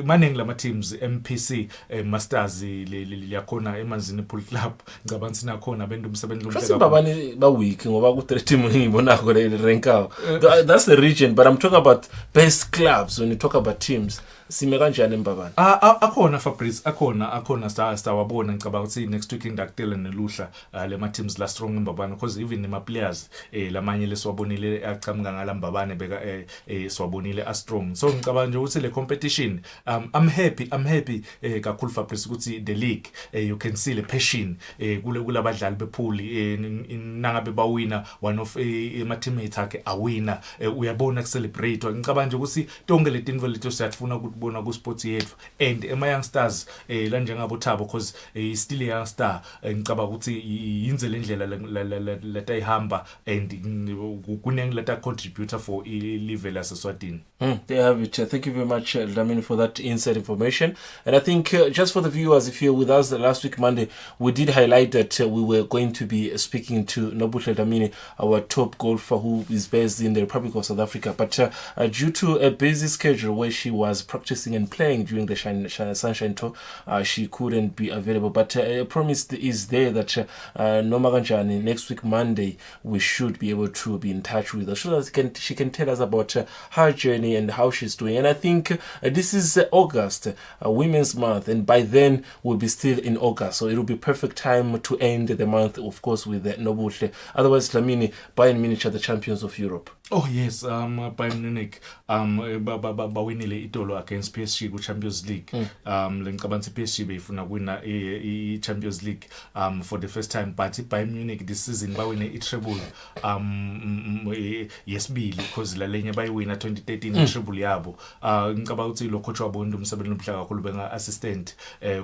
maningi lama teams MPC Masters liyakhona emanzini pool club ngicabanga sina khona benumsebenzi lomuhle kakhulu babani ba weak ngoba ku 3 team ngibona ko le rank. That's the region, but I'm talking about best clubs when you talk about teams. Sime kanjani embabani? Akhona Fabrice akhona star wabona ngicabanga ukuthi next week ngidakutela neluhla lema teams la strong embabani because even nema players lamanye leswabonile aqhamuka ngala mbabane beka swabonile a strong so ngicabanga nje ukuthi le competition I'm happy kakhulu Fabrice ukuthi the league you can see the passion kulabadlali bepool nangabe bawina one of ama teammates akhe awina uyabona ku celebrate ngicabanga nje ukuthi tonke le tinvo lethu siyafuna ukubona ku sports yethu and ema youngsters la njengabo Thabo because still a youngster ngicabanga ukuthi yinze le ndlela letayihamba and kunenge leta contributor for level as Eswatini. There you have it. Thank you very much, Dlamini, for that inside information. And I think just for the viewers, if you're with us last week Monday, we did highlight that we were going to be speaking to Nobuhle Dlamini, our top golfer who is based in the Republic of South Africa. But due to a busy schedule where she was practicing and playing during the Sunshine Tour, she couldn't be available. But a promise is there that Noma Kanjani, next week Monday, we should be able to be in touch with her so that she can tell us about her journey and how she's doing. And I think this is August, Women's Month, and by then we'll be still in August, so it'll be perfect time to end the month, of course, with Nobuhle. Otherwise, Dlamini, Bayern Munich are the champions of Europe. Oh yes, Bayern Munich bawinile itolo against PSG ku Champions League. Lengicabanga PSG beyifuna kuwina I Champions League for the first time, but Bayern Munich this season bawine I treble yesibili because la lenye bayiwina 2013 treble yabo. Ngicabanga ukuthi lo coach wabo umsebenzi omhle kakhulu benga assistant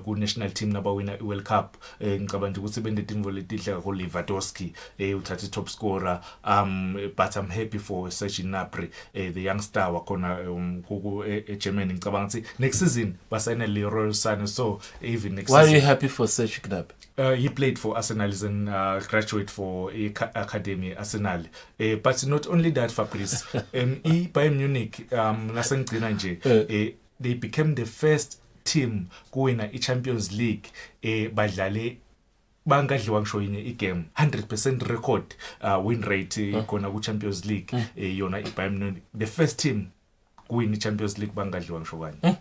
ku national team nabawina I World Cup. Ngicabanga ukuthi bende team letihle kakhulu Lewandowski uthatha top scorer but I'm happy for Serge Gnabry the youngster wakhona Germany. Ngicabanga ukuthi next season basayina Leroy Sané, so even next Why season. are you happy for Serge Gnabry? He played for Arsenal as an graduate for academy Arsenal, but not only that Fabrice Bayern Munich nasengcina nje they became the first team kuwina I Champions League badlale bangadliwa ngisho yini igame 100% record win rate khona ku Champions League yona iBayern Munich the first team kuwin Champions League bangadliwa ngisho kanye.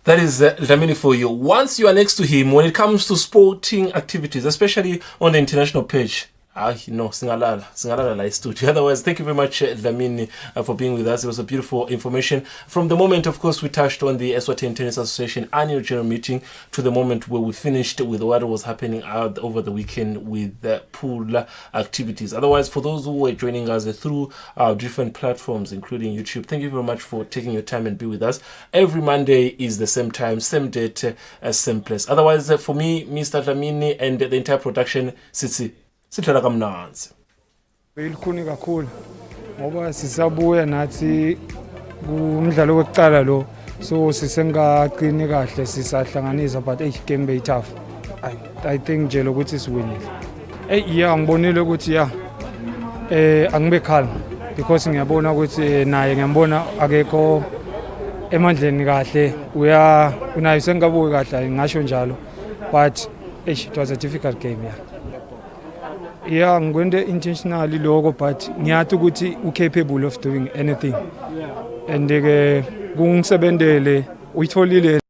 That is Dlamini for you. Once you are next to him, when it comes to sporting activities, especially on the international page, No, singalala la studio. Otherwise, thank you very much, Dlamini, for being with us. It was a beautiful information. From the moment, of course, we touched on the Eswatini Tennis Association annual general meeting to the moment where we finished with what was happening out over the weekend with the pool activities. Otherwise, for those who were joining us through our different platforms, including YouTube, thank you very much for taking your time and be with us. Every Monday is the same time, same date, same place. Otherwise, for me, Mr. Dlamini, and the entire production, sihlala kamnanzi. Belikhuni kakhulu ngoba sisabuya nathi kumdlalo wokuqala lo, so sisengaqini kahle sisahlanganisa, but game be tough. I think nje lokuthi siwinile. Yeah, ngibonile ukuthi angibe calm because ngiyabona ukuthi naye ngiyambona akekho emandleni kahle, unayo sengabuyi kahle ngisho njalo, but it was a difficult game. Yeah, I'm going to intentionally logo, but ngiyathi ukuthi capable of doing anything. And kungisebenzele uyitholile